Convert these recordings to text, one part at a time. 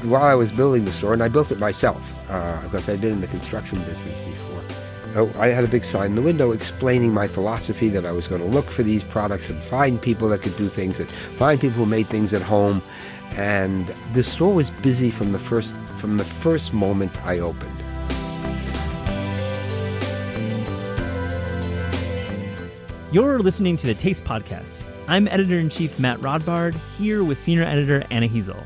while I was building the store, and I built it myself, because I'd been in the construction business before, I had a big sign in the window explaining my philosophy that I was going to look for these products and find people that could do things, and find people who made things at home. And the store was busy from the first moment I opened. You're listening to the Taste Podcast. I'm Editor-in-Chief Matt Rodbard, here with Senior Editor Anna Hezel.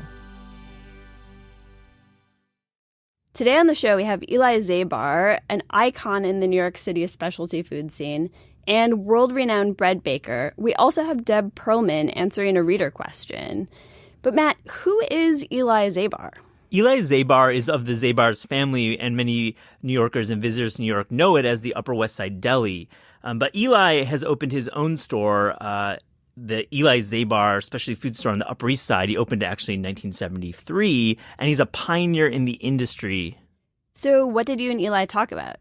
Today on the show, we have Eli Zabar, an icon in the New York City specialty food scene, and world-renowned bread baker. We also have Deb Perelman answering a reader question. But Matt, who is Eli Zabar? Eli Zabar is of the Zabar's family, and many New Yorkers and visitors to New York know it as the Upper West Side Deli. But Eli has opened his own store, the Eli Zabar specialty food store on the Upper East Side. He opened it actually in 1973, and he's a pioneer in the industry. So what did you and Eli talk about?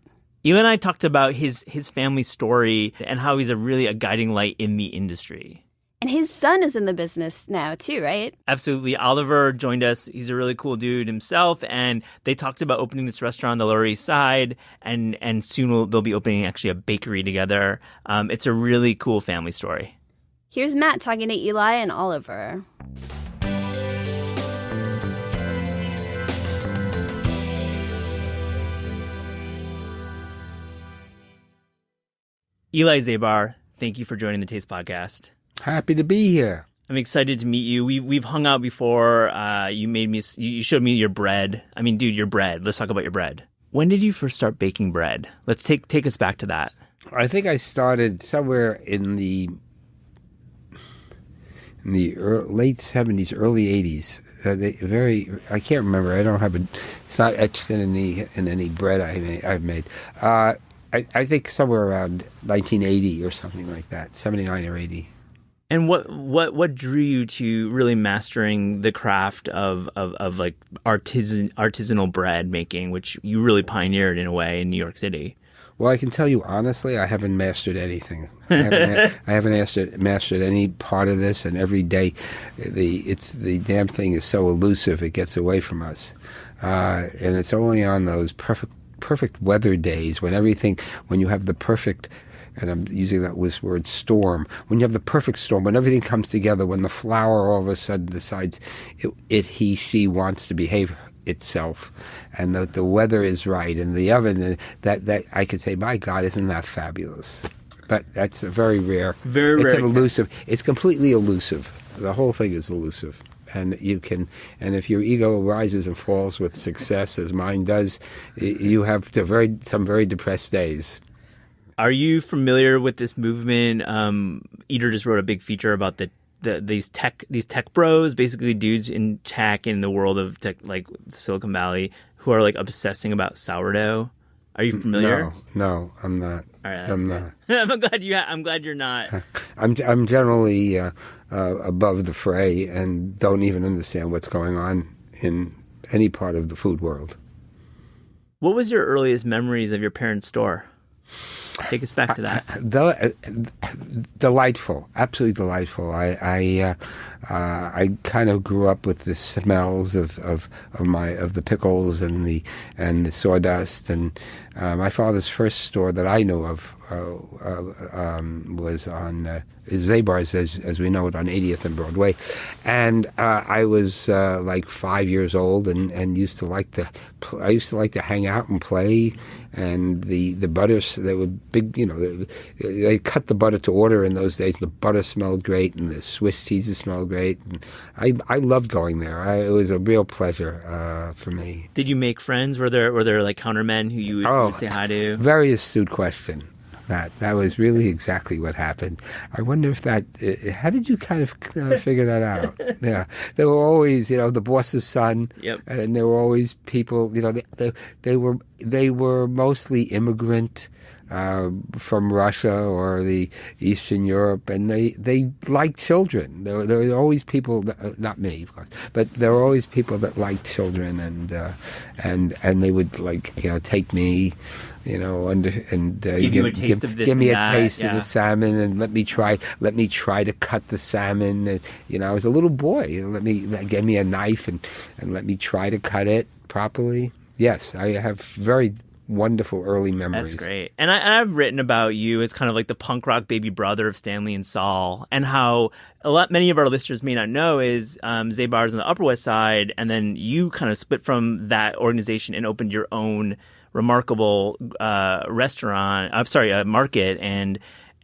Eli and I talked about his family story and how he's really a guiding light in the industry. And his son is in the business now too, right? Absolutely. Oliver joined us. He's a really cool dude himself. And they talked about opening this restaurant on the Lower East Side. And soon they'll be opening actually a bakery together. It's a really cool family story. Here's Matt talking to Eli and Oliver. Eli Zabar, thank you for joining the Taste Podcast. Happy to be here. I'm excited to meet you. We've hung out before. You showed me your bread. I mean, dude, your bread. Let's talk about your bread. When did you first start baking bread? Let's take us back to that. I think I started somewhere in the late 70s, early 80s. I can't remember. I don't have it's not etched in any bread I've made. I think somewhere around 1980 or something like that, 79 or 80. And what drew you to really mastering the craft of like artisanal bread making, which you really pioneered in a way in New York City? Well, I can tell you honestly, I haven't mastered anything. I haven't mastered any part of this, and every day, the damn thing is so elusive it gets away from us, and it's only on those perfect weather days when you have the perfect. And I'm using that word storm. When you have the perfect storm, when everything comes together, when the flour all of a sudden decides she wants to behave itself, and the weather is right, and the oven, that I could say, my God, isn't that fabulous? But that's a very rare. Very rare. It's elusive. It's completely elusive. The whole thing is elusive. And if your ego rises and falls with success, as mine does, you have some very depressed days. Are you familiar with this movement? Eater just wrote a big feature about these tech bros, basically dudes in tech in the world of tech, like Silicon Valley, who are like obsessing about sourdough. Are you familiar? No, I'm not. All right, I'm not. I'm glad you're not. I'm generally above the fray and don't even understand what's going on in any part of the food world. What was your earliest memories of your parents' store? Take us back to that. Delightful, absolutely delightful. I kind of grew up with the smells of the pickles and the sawdust, and my father's first store that I knew of was on Zabar's, as we know it, on 80th and Broadway, and I was like 5 years old, and used to like to hang out and play. And the butters, they were big, they cut the butter to order in those days. The butter smelled great, and the Swiss cheeses smelled great. And I loved going there. It was a real pleasure for me. Did you make friends? Were there like countermen who you would say hi to? Very astute question. That was really exactly what happened. I wonder if how did you kind of figure that out? Yeah, there were always, the boss's son. Yep. And there were always people, they were mostly immigrant from Russia or the Eastern Europe, and they like children. There were always people, not me, of course, but there were always people that liked children, and they would take me, and give you a taste of this, give me and a that, taste yeah. of the salmon, and let me try to cut the salmon. And, I was a little boy. Gave me a knife and let me try to cut it properly. Yes, I have very wonderful early memories. That's great. And I've written about you as kind of like the punk rock baby brother of Stanley and Saul, and how many of our listeners may not know is Zabar's on the Upper West Side, and then you kind of split from that organization and opened your own remarkable market,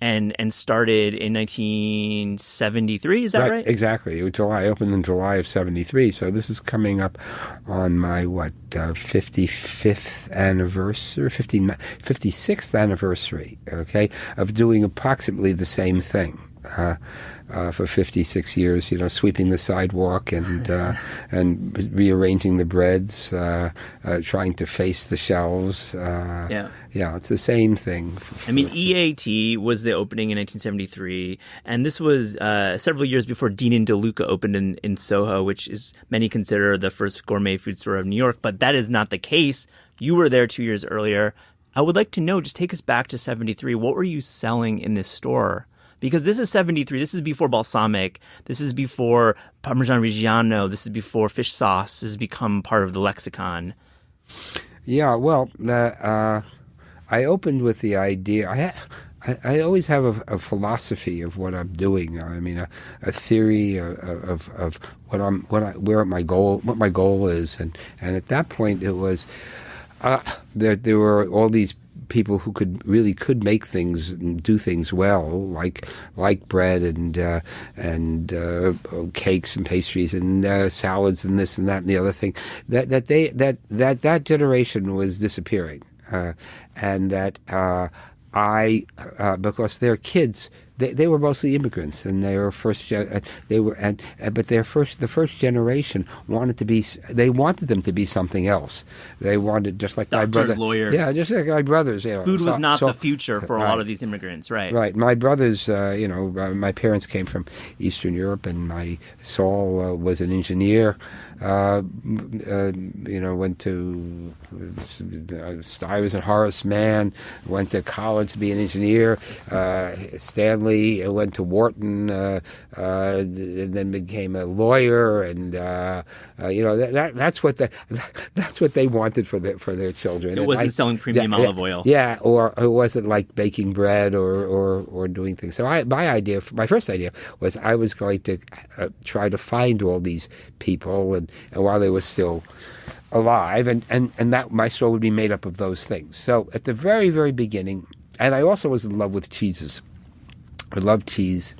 and started in 1973. Is that right? Exactly. I opened in July of 73. So this is coming up on my 55th anniversary, 56th anniversary, okay, of doing approximately the same thing. For 56 years, sweeping the sidewalk and rearranging the breads, trying to face the shelves. It's the same thing. EAT was the opening in 1973, and this was several years before Dean and DeLuca opened in Soho, which is many consider the first gourmet food store of New York, but that is not the case. You were there 2 years earlier. I would like to know, just take us back to 73. What were you selling in this store? Because this is 73. This is before balsamic. This is before Parmesan Reggiano. This is before fish sauce. This has become part of the lexicon. Yeah, well, I opened with the idea. I always have a philosophy of what I'm doing. I mean, a theory of what my goal is, and at that point it was there were all these people who could make things and do things well, like bread and cakes and pastries and salads and this and that and the other thing. That generation was disappearing, and that because their kids. They were mostly immigrants, and they were the first generation wanted them to be something else. They wanted, just like doctors, my brother, lawyers. Yeah, just like my brothers. Food was not the future for a lot of these immigrants, right? Right. My brothers, my parents came from Eastern Europe, and Saul was an engineer. Went to Stuyvesant Horace Mann, went to college to be an engineer. Stanley went to Wharton, and then became a lawyer, and that's what they wanted for their children. It wasn't selling premium olive oil. Yeah, or it wasn't like baking bread or doing things. So my first idea was I was going to try to find all these people, and while they were still alive, and that my store would be made up of those things. So at the very, very beginning, and I also was in love with cheeses. I loved cheese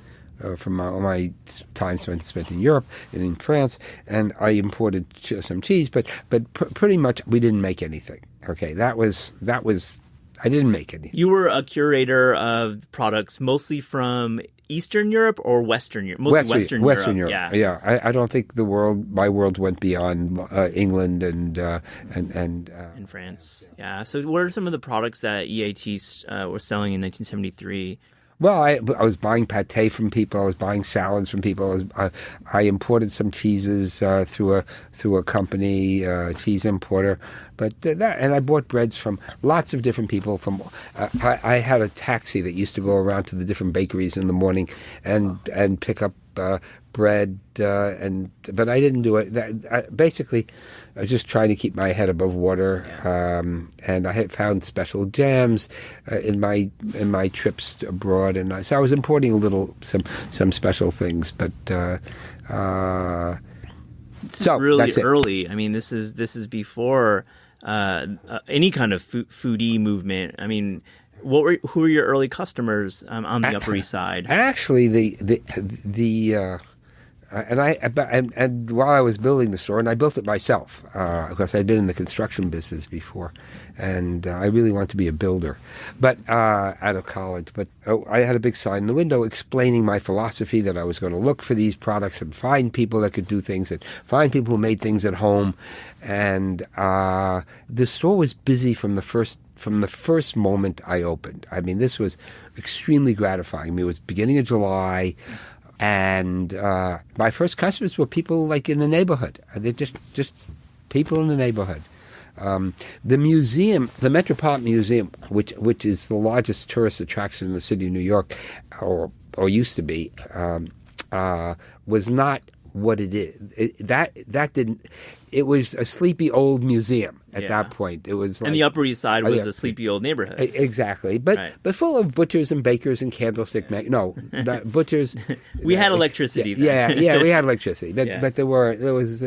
from all my time spent in Europe and in France, and I imported some cheese, but pretty much we didn't make anything. Okay, that was I didn't make anything. You were a curator of products mostly from Eastern Europe or Western Europe? Mostly Western Europe. Yeah. I don't think my world went beyond England and France. Yeah. So what are some of the products that EAT were selling in 1973? Well, I was buying pâté from people. I was buying salads from people. I imported some cheeses through a company, cheese importer. But and I bought breads from lots of different people. I had a taxi that used to go around to the different bakeries in the morning and pick up bread. But I didn't do it. Basically, I was just trying to keep my head above water. And I had found special jams in my trips abroad, and so I was importing some special things. But it's really early. I mean, this is before any kind of foodie movement. I mean, who were your early customers on the Upper East Side? Actually, And while I was building the store, and I built it myself, because I'd been in the construction business before, and I really wanted to be a builder, but out of college. But I had a big sign in the window explaining my philosophy that I was going to look for these products and find people that could do things, and find people who made things at home. And the store was busy from the first moment I opened. I mean, this was extremely gratifying. I mean, it was beginning of July. And my first customers were people like in the neighborhood. They're just people in the neighborhood. The museum, the Metropolitan Museum, which is the largest tourist attraction in the city of New York, or used to be, was not what it is. That didn't. It was a sleepy old museum at that point. It was, and the Upper East Side was a sleepy old neighborhood. Exactly, but full of butchers and bakers and candlestick not butchers. We had electricity. Then. Yeah, we had electricity, but it was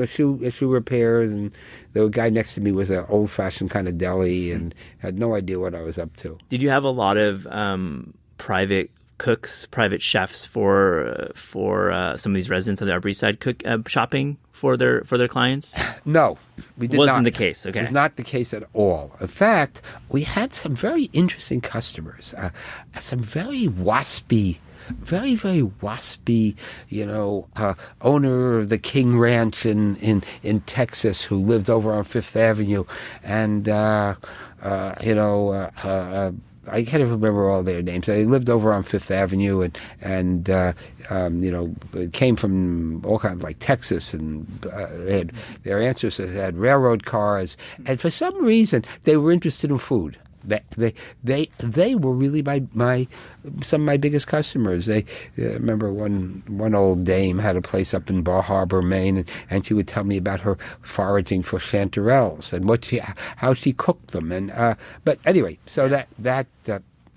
shoe repairs, and the guy next to me was an old fashioned kind of deli, and had no idea what I was up to. Did you have a lot of private cooks, private chefs for some of these residents on the Upper East Side shopping for their clients? No, we did not. Wasn't the case. Okay, it was not the case at all. In fact, we had some very interesting customers, some very waspy. Very, very waspy, owner of the King Ranch in Texas, who lived over on Fifth Avenue, and I can't even remember all their names. They lived over on Fifth Avenue, and came from all kinds of, like, Texas, and their ancestors had railroad cars, and for some reason they were interested in food. They were really some of my biggest customers. They remember one old dame had a place up in Bar Harbor, Maine, and she would tell me about her foraging for chanterelles and how she cooked them. And but anyway, so that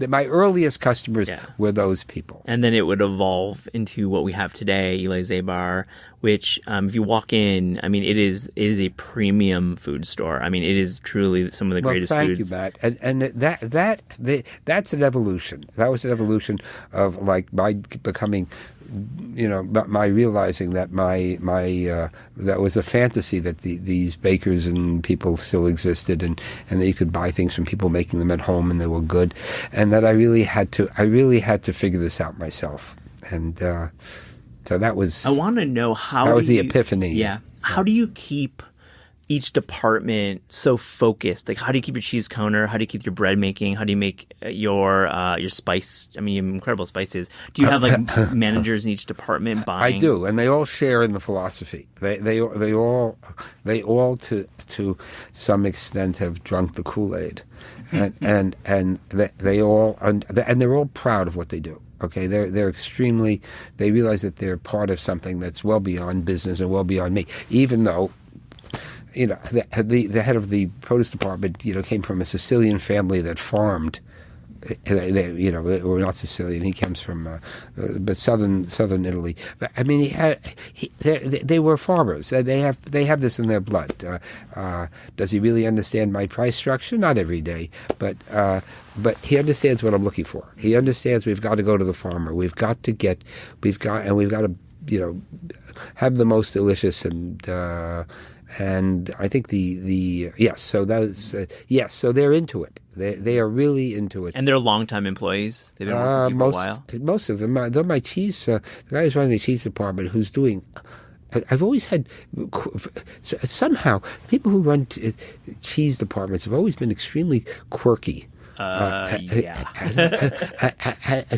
my earliest customers were those people. And then it would evolve into what we have today, Eli Zabar, which, if you walk in, I mean, it is a premium food store. I mean, it is truly some of the greatest foods. Foods. Thank you, Matt. And that's an evolution. That was an evolution of, like, my becoming, my realizing that that was a fantasy that these bakers and people still existed, and that you could buy things from people making them at home and they were good, and that I really had to figure this out myself. And so that was. I want to know how. That was the epiphany. Yeah. How do you keep each department so focused? Like, how do you keep your cheese counter? How do you keep your bread making? How do you make your spice? I mean, you have incredible spices. Do you have, like, managers in each department buying? I do, and they all share in the philosophy. They all to some extent have drunk the Kool-Aid, and they're all proud of what they do. Okay, they're extremely. They realize that they're part of something that's well beyond business and well beyond me. Even though, the head of the produce department, came from a Sicilian family that farmed. They were not Sicilian. He comes from, but southern Italy. But, I mean, they were farmers. They have this in their blood. Does he really understand my price structure? Not every day, but he understands what I'm looking for. He understands we've got to go to the farmer. We've got to have the most delicious and I think so they're into it. They are really into it. And they're longtime employees? They've been working for a while? Most of them. They're my cheese, the guy who's running the cheese department, who's doing... I've always had... Somehow, people who run cheese departments have always been extremely quirky.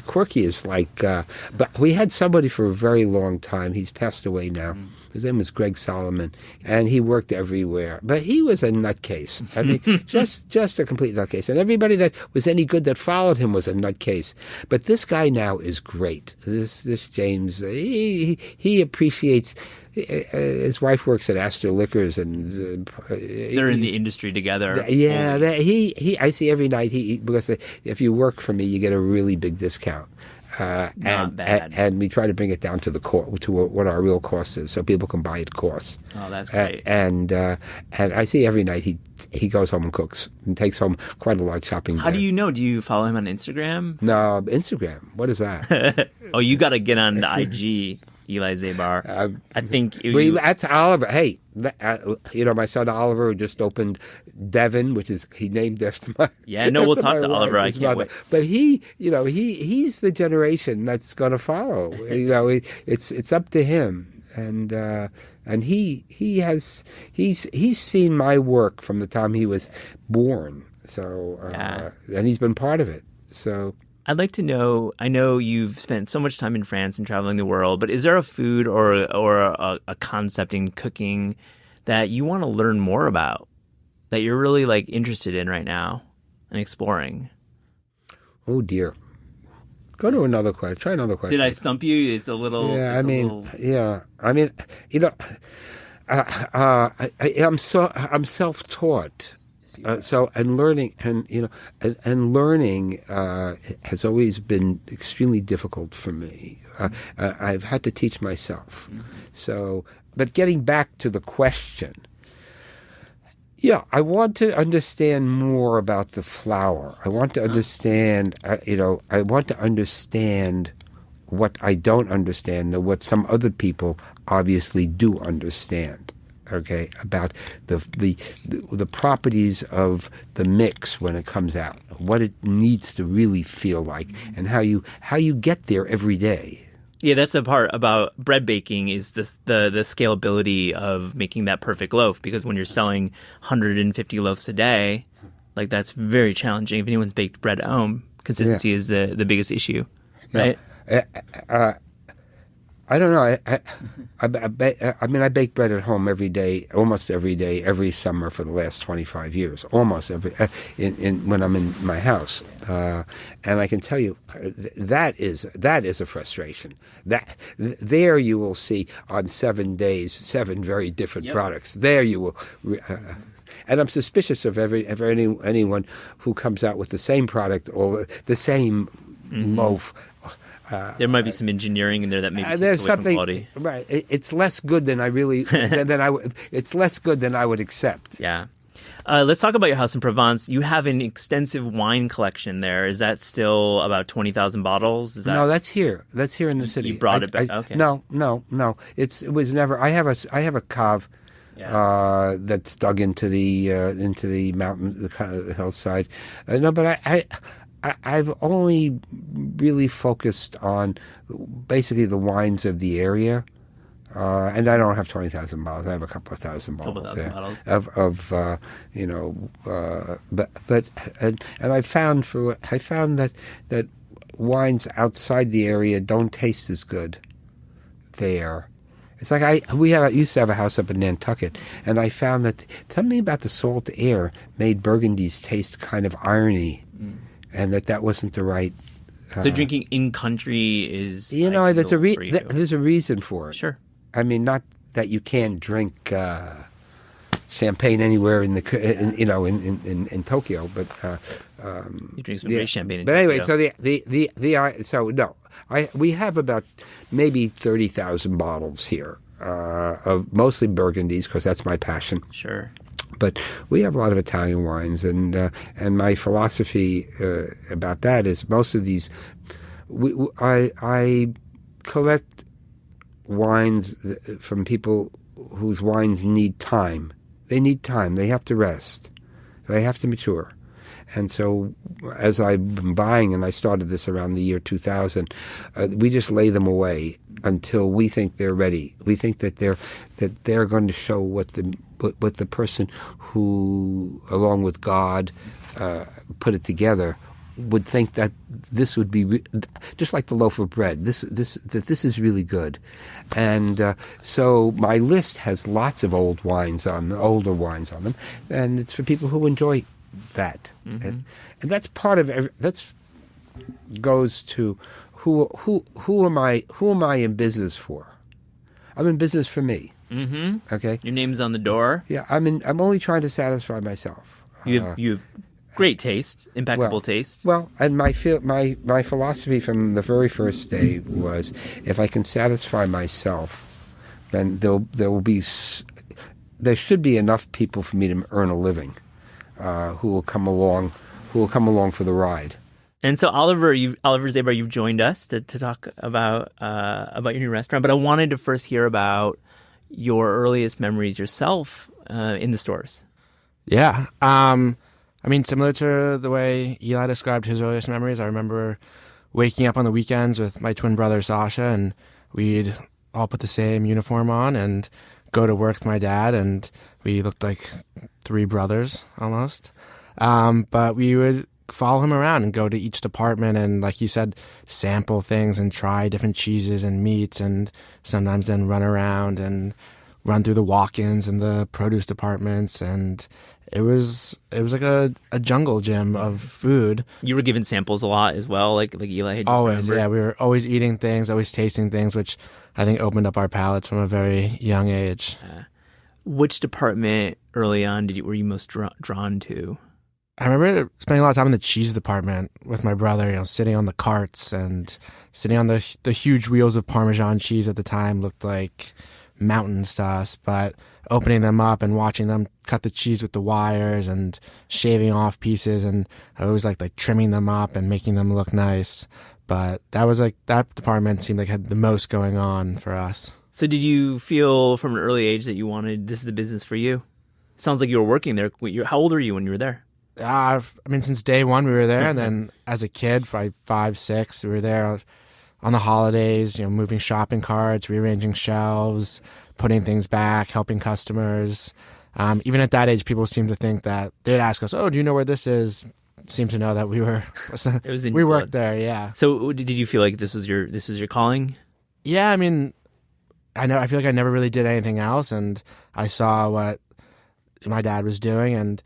Quirky is like... but we had somebody for a very long time. He's passed away now. His name was Greg Solomon, and he worked everywhere. But he was a nutcase. I mean, just a complete nutcase. And everybody that was any good that followed him was a nutcase. But this guy now is great. This James, he appreciates... his wife works at Astor Liquors, and they're in the industry together. Yeah, I see every night. Because if you work for me, you get a really big discount. Not bad. And we try to bring it down to what our real cost is, so people can buy it coarse. Oh, that's great. And I see every night he goes home and cooks and takes home quite a large shopping bag. How do you know? Do you follow him on Instagram? No, Instagram. What is that? Oh, you got to get on the IG, Eli Zabar. I think that's Oliver. Hey, my son Oliver who just opened Devon, which is he named after my. Yeah, no, we'll talk to Oliver. I can't wait. But he's the generation that's going to follow. It's up to him, and he's seen my work from the time he was born. So and he's been part of it. So. I'd like to know, I know you've spent so much time in France and traveling the world, but is there a food or a concept in cooking that you want to learn more about, that you're really interested in right now and exploring? Oh, dear. Go to another question. Try another question. Did I stump you? It's a little... Yeah, I'm self-taught. Learning has always been extremely difficult for me. I've had to teach myself. Mm-hmm. So, but getting back to the question, I want to understand more about the flour. I want to understand. I want to understand what I don't understand, or what some other people obviously do understand. Okay, about the properties of the mix when it comes out, what it needs to really feel like, and how you get there every day. Yeah, that's the part about bread baking is the scalability of making that perfect loaf, because when you're selling 150 loaves a day, that's very challenging. If anyone's baked bread at home, consistency is the biggest issue, right? I don't know. I bake bread at home every day, almost every day, every summer for the last 25 years. Almost every when I'm in my house, and I can tell you that is a frustration. That there you will see on 7 days 7 very different products. There you will. And I'm suspicious of anyone who comes out with the same product or the same loaf. There might be some engineering in there that maybe takes there's away something, from quality. Right. It's less good than it's less good than I would accept. Yeah. Let's talk about your house in Provence. You have an extensive wine collection there. Is that still about 20,000 bottles? No, that's here. That's here in the city. You brought it back. Okay. No. It was never. I have a cave. That's dug into the mountain, the hillside. But I've only really focused on basically the wines of the area, and I don't have 20,000 bottles. I have a couple of thousand bottles. And I found that wines outside the area don't taste as good there. It's like used to have a house up in Nantucket, and I found that something about the salt air made Burgundies taste kind of irony. And that wasn't the right. So drinking in country is. There's a reason for it. Sure. I mean, not that you can't drink champagne anywhere in Tokyo, but you drink some great champagne in Tokyo. But anyway, Tokyo. We have about maybe 30,000 bottles here of mostly Burgundies, because that's my passion. Sure. But we have a lot of Italian wines, and my philosophy about that is most of these. I collect wines from people whose wines need time. They need time. They have to rest. They have to mature. And so, as I've been buying, and I started this around the year 2000, we just lay them away until we think they're ready. We think that they're going to show what the person who, along with God, put it together, would think that this would be just like the loaf of bread. This is really good, and so my list has lots of older wines on them, and it's for people who enjoy that, and that's part of that's goes to who am I in business for? I'm in business for me. Mm-hmm. Okay, your name's on the door. Yeah, I'm only trying to satisfy myself. You've Great taste, impeccable taste. Well, and my philosophy from the very first day was, if I can satisfy myself, then there should be enough people for me to earn a living, who will come along for the ride. And so Oliver Zabar, you've joined us to talk about your new restaurant. But I wanted to first hear about your earliest memories yourself in the stores. Yeah. I mean, similar to the way Eli described his earliest memories, I remember waking up on the weekends with my twin brother Sasha, and we'd all put the same uniform on and go to work with my dad, and we looked like three brothers almost. But we would follow him around and go to each department and, like he said, sample things and try different cheeses and meats, and sometimes then run around and run through the walk-ins and the produce departments, and it was like a jungle gym of food. You were given samples a lot as well, like Eli had just always, remembered. Yeah, we were always eating things, always tasting things, which I think opened up our palates from a very young age. Which department early on were you most drawn to? I remember spending a lot of time in the cheese department with my brother, sitting on the carts and sitting on the huge wheels of Parmesan cheese at the time looked like mountains to us, but opening them up and watching them cut the cheese with the wires and shaving off pieces, and I always liked trimming them up and making them look nice. But that department seemed like had the most going on for us. So did you feel from an early age that you wanted this is the business for you? Sounds like you were working there. How old were you when you were there? I mean, since day one we were there, and then as a kid, probably 5, 6, we were there on the holidays, moving shopping carts, rearranging shelves, putting things back, helping customers. Even at that age, people seemed to think that they'd ask us, "Oh, do you know where this is?" Seemed to know that we were. It was in we your worked blood. there, yeah. So did you feel like this was your calling? Yeah, I mean, I feel like I never really did anything else, and I saw what my dad was doing, and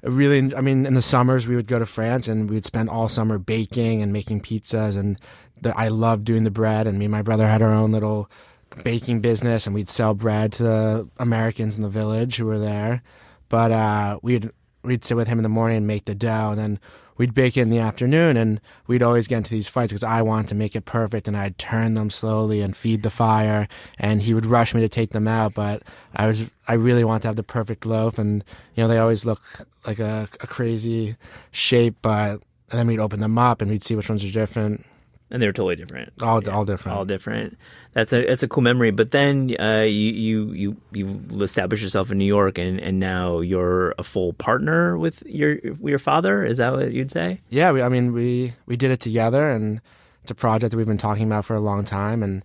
really, I mean, in the summers we would go to France and we'd spend all summer baking and making pizzas, and I loved doing the bread, and me and my brother had our own little baking business, and we'd sell bread to the Americans in the village who were there. But we'd sit with him in the morning and make the dough, and then we'd bake it in the afternoon, and we'd always get into these fights because I wanted to make it perfect, and I'd turn them slowly and feed the fire, and he would rush me to take them out, but I really wanted to have the perfect loaf, and they always look like a crazy shape, and then we'd open them up and we'd see which ones are different. And they were totally different. All different. All different. That's a cool memory. But then you established yourself in New York, and now you're a full partner with your father. Is that what you'd say? Yeah, we did it together, and it's a project that we've been talking about for a long time. And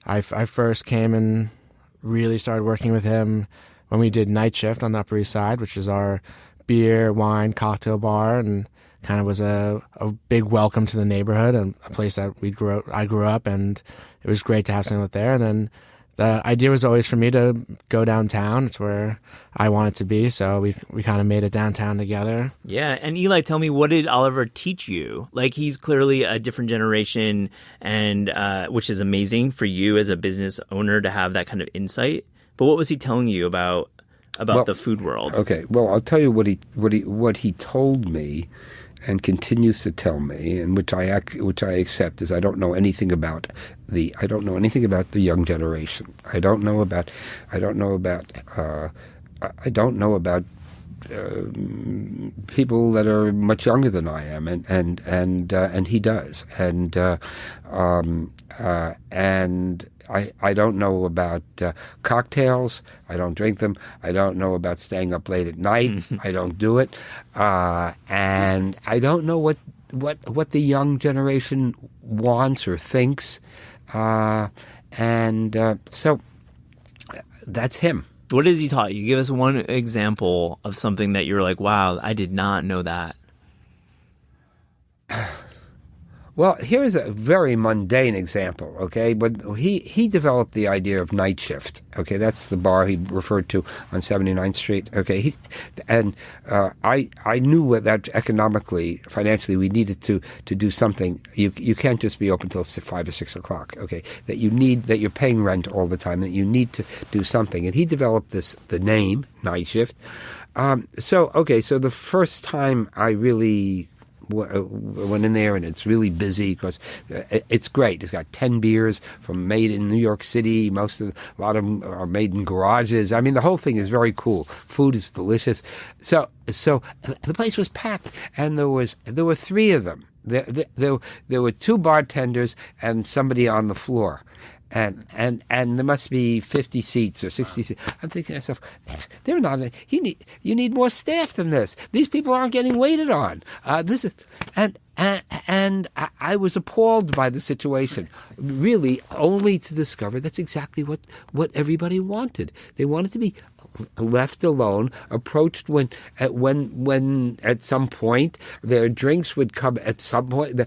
I first came and really started working with him when we did Night Shift on the Upper East Side, which is our beer, wine, cocktail bar, and kind of was a big welcome to the neighborhood and a place that I grew up, and it was great to have something there. And then the idea was always for me to go downtown. It's where I wanted to be, so we kind of made it downtown together. Yeah, and Eli, tell me, what did Oliver teach you? Like, he's clearly a different generation, and which is amazing for you as a business owner to have that kind of insight. But what was he telling you about the food world? Okay, well, I'll tell you what he told me and continues to tell me, and which I accept, is I don't know anything about the young generation. I don't know about people that are much younger than I am, and he does, and I don't know about cocktails. I don't drink them. I don't know about staying up late at night. I don't do it, and I don't know what the young generation wants or thinks, so that's him. What has he taught you? Give us one example of something that you're like, wow, I did not know that. Well, here's a very mundane example, okay? But he developed the idea of Night Shift, okay? That's the bar he referred to on 79th Street, okay? I knew that economically, financially, we needed to do something. You can't just be open till 5 or 6 o'clock, okay? That you're paying rent all the time, that you need to do something. And he developed the name, Night Shift, So the first time I really went in there, and it's really busy because it's great. It's got 10 beers made in New York City. A lot of them are made in garages. I mean, the whole thing is very cool. Food is delicious. So the place was packed, and there were 3 of them. There were 2 bartenders and somebody on the floor. And there must be 50 seats or 60 seats. I'm thinking to myself, they're not. You need more staff than this. These people aren't getting waited on. And I was appalled by the situation, really, only to discover that's exactly what everybody wanted. They wanted to be left alone, approached when at some point their drinks would come at some point,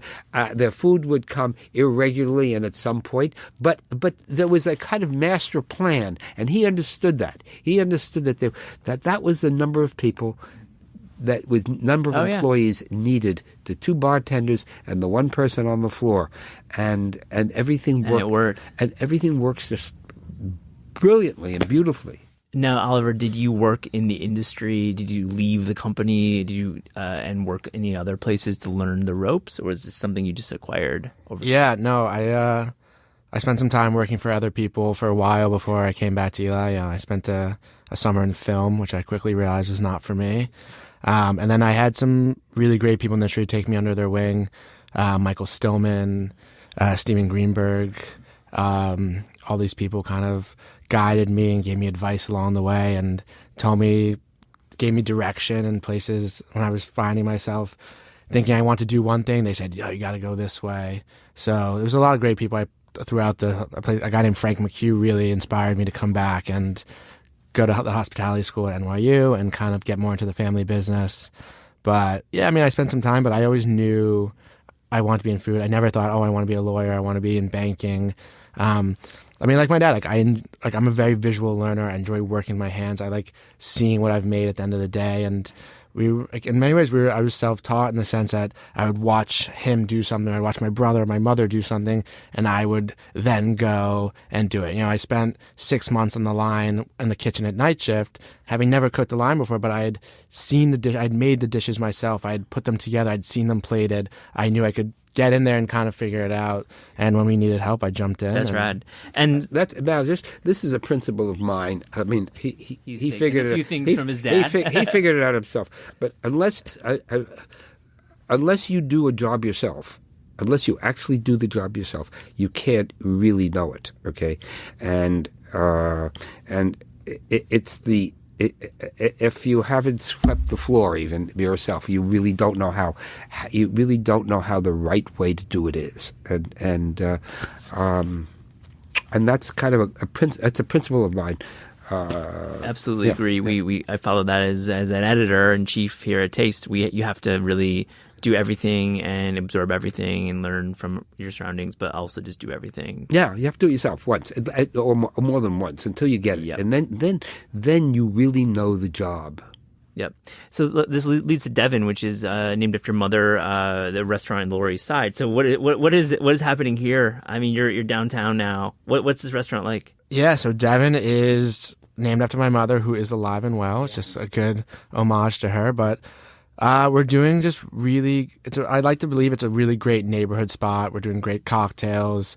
their food would come irregularly and at some point, but there was a kind of master plan, and he understood that. He understood that was the number of people, that with number of employees needed, the 2 bartenders and the 1 person on the floor, and everything worked. And it worked. And everything works just brilliantly and beautifully. Now, Oliver, did you work in the industry? Did you leave the company? Did you and work any other places to learn the ropes, or was this something you just acquired over? Yeah, no, I spent some time working for other people for a while before I came back to Eli. I spent a summer in film, which I quickly realized was not for me. And then I had some really great people in the industry take me under their wing. Michael Stillman, Steven Greenberg, all these people kind of guided me and gave me advice along the way and gave me direction in places when I was finding myself thinking I want to do one thing. They said, you got to go this way. So there was a lot of great people throughout a guy named Frank McHugh really inspired me to come back and go to the hospitality school at NYU and kind of get more into the family business. But yeah, I mean, I spent some time, but I always knew I wanted to be in food. I never thought, I want to be a lawyer. I want to be in banking. I mean, like my dad, I'm a very visual learner. I enjoy working my hands. I like seeing what I've made at the end of the day. And in many ways, I was self-taught in the sense that I would watch him do something. I'd watch my brother or my mother do something, and I would then go and do it. I spent 6 months on the line in the kitchen at night shift, having never cooked the line before, but I had seen the dish. I'd made the dishes myself. I had put them together. I'd seen them plated. I knew I could get in there and kind of figure it out. And when we needed help, I jumped in. That's rad. And this is a principle of mine. I mean, he figured a few things from his dad. He figured it out himself. But unless you do a job yourself, unless you actually do the job yourself, you can't really know it. Okay, and if you haven't swept the floor even yourself, you really don't know how the right way to do it is, and that's kind of that's a principle of mine. Absolutely agree. I follow that as an editor in chief here at Taste. You have to really do everything and absorb everything and learn from your surroundings, but also just do everything. Yeah, you have to do it yourself once or more than once until you get it, and then you really know the job. Yep. So this leads to Devon, which is named after your mother, the restaurant in Lower East Side. So what is happening here? I mean, you're downtown now. What's this restaurant like? Yeah, so Devon is named after my mother, who is alive and well. It's just a good homage to her, but we're doing just really, I'd like to believe it's a really great neighborhood spot. We're doing great cocktails,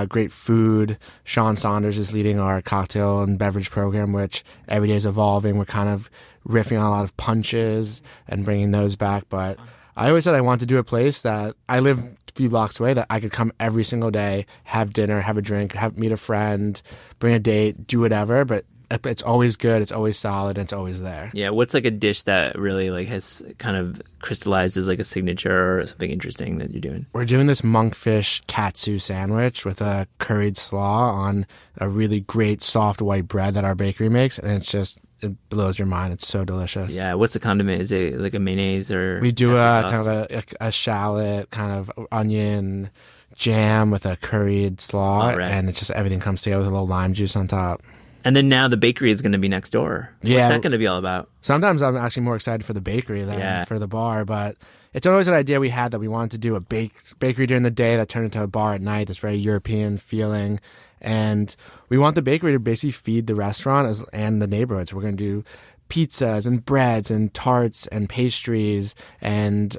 great food. Sean Saunders is leading our cocktail and beverage program, which every day is evolving. We're kind of riffing on a lot of punches and bringing those back. But I always said I wanted to do a place that I live a few blocks away that I could come every single day, have dinner, have a drink, meet a friend, bring a date, do whatever. But it's always good, it's always solid, and it's always there. Yeah, what's like a dish that really has kind of crystallized as like a signature or something interesting that you're doing? We're doing this Monkfish Katsu sandwich with a curried slaw on a really great soft white bread that our bakery makes, and it blows your mind. It's so delicious. Yeah, what's the condiment? Is it like a mayonnaise or? We do kind of a shallot, kind of onion jam with a curried slaw, and it's just everything comes together with a little lime juice on top. And then now the bakery is going to be next door. What's that going to be all about? Sometimes I'm actually more excited for the bakery than for the bar, but it's always an idea we had that we wanted to do a bakery during the day that turned into a bar at night, this very European feeling. And we want the bakery to basically feed the restaurant and the neighborhood. So we're going to do pizzas and breads and tarts and pastries and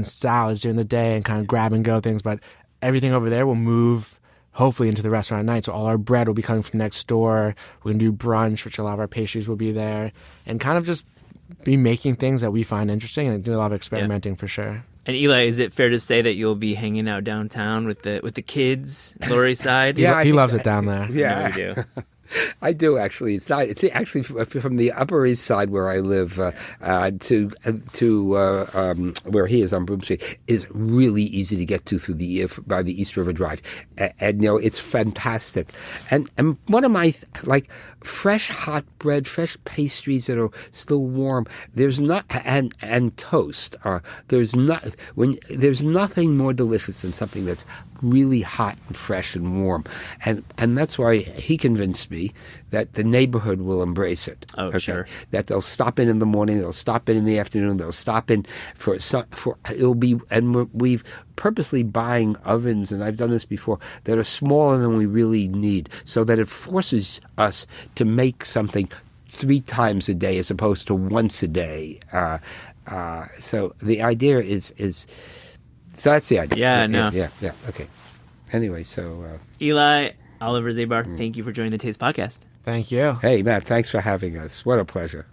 salads during the day and kind of grab and go things. But everything over there will move hopefully into the restaurant at night. So all our bread will be coming from next door. We're going to do brunch, which a lot of our pastries will be there, and kind of just be making things that we find interesting and do a lot of experimenting for sure. And Eli, is it fair to say that you'll be hanging out downtown with the kids, Lower East Side? Yeah, he loves it down there. Yeah, I do. I do actually. It's not. It's actually from the Upper East Side where I live to where he is on Broome Street is really easy to get to by the East River Drive, and it's fantastic. And one of my fresh hot bread, fresh pastries that are still warm. There's not and toast. There's nothing more delicious than something that's really hot and fresh and warm, and that's why he convinced me that the neighborhood will embrace it. Oh, okay? Sure. That they'll stop in the morning, they'll stop in the afternoon, they'll stop in for it'll be, and we've purposely buying ovens, and I've done this before, that are smaller than we really need, so that it forces us to make something 3 times a day as opposed to once a day. So the idea is. So that's the idea. Yeah. Okay. Anyway, so Eli, Oliver Zabar, thank you for joining the Taste Podcast. Thank you. Hey, Matt, thanks for having us. What a pleasure.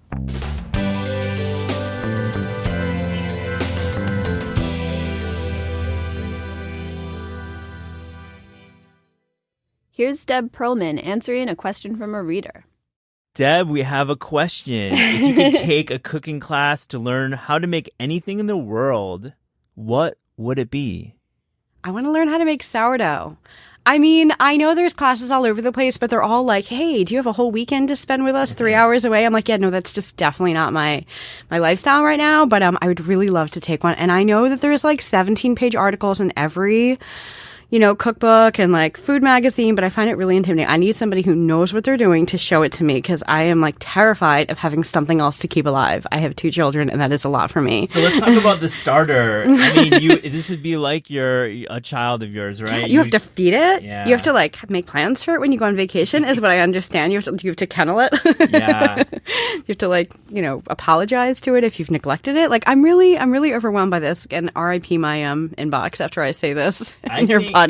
Here's Deb Perelman answering a question from a reader. Deb, we have a question. If you could take a cooking class to learn how to make anything in the world, what would it be? I want to learn how to make sourdough. I mean, I know there's classes all over the place, but they're all like, hey, do you have a whole weekend to spend with us 3 hours away? I'm like, yeah, no, that's just definitely not my lifestyle right now. But I would really love to take one. And I know that there's 17-page articles in every cookbook and food magazine, but I find it really intimidating. I need somebody who knows what they're doing to show it to me, because I am terrified of having something else to keep alive. I have 2 children, and that is a lot for me. So let's talk about the starter. I mean, this would be like a child of yours, right? Yeah, you have to feed it. Yeah. You have to make plans for it when you go on vacation, is what I understand. You have to kennel it. Yeah. You have to apologize to it if you've neglected it. I'm really overwhelmed by this. And RIP my inbox after I say this in your podcast.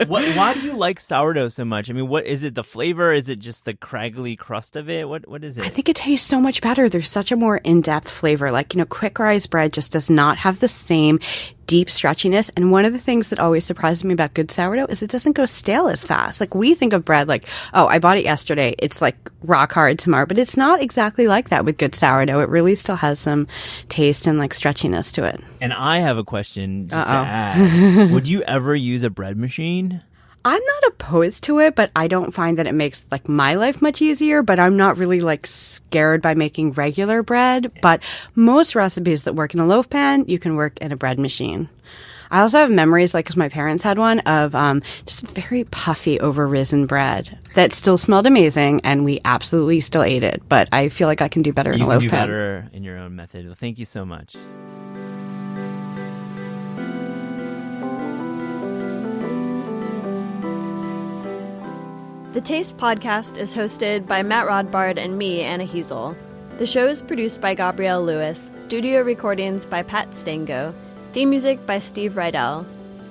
Why do you like sourdough so much? I mean, what is it? The flavor? Is it just the craggly crust of it? What is it? I think it tastes so much better. There's such a more in-depth flavor. Quick rise bread just does not have the same deep stretchiness. And one of the things that always surprises me about good sourdough is it doesn't go stale as fast. We think of bread oh, I bought it yesterday, it's rock hard tomorrow. But it's not exactly like that with good sourdough. It really still has some taste and stretchiness to it. And I have a question just to add. Would you ever use a bread machine? I'm not opposed to it, but I don't find that it makes my life much easier. But I'm not really scared by making regular bread. Yeah. But most recipes that work in a loaf pan, you can work in a bread machine. I also have memories, because my parents had one, of just very puffy, over-risen bread that still smelled amazing, and we absolutely still ate it. But I feel like I can do better in a loaf pan. You can do better in your own method. Well, thank you so much. The Taste Podcast is hosted by Matt Rodbard and me, Anna Heasel. The show is produced by Gabrielle Lewis, studio recordings by Pat Stango, theme music by Steve Rydell.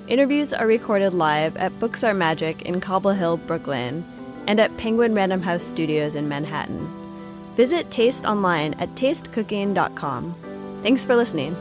Interviews are recorded live at Books Are Magic in Cobble Hill, Brooklyn, and at Penguin Random House Studios in Manhattan. Visit Taste online at tastecooking.com. Thanks for listening.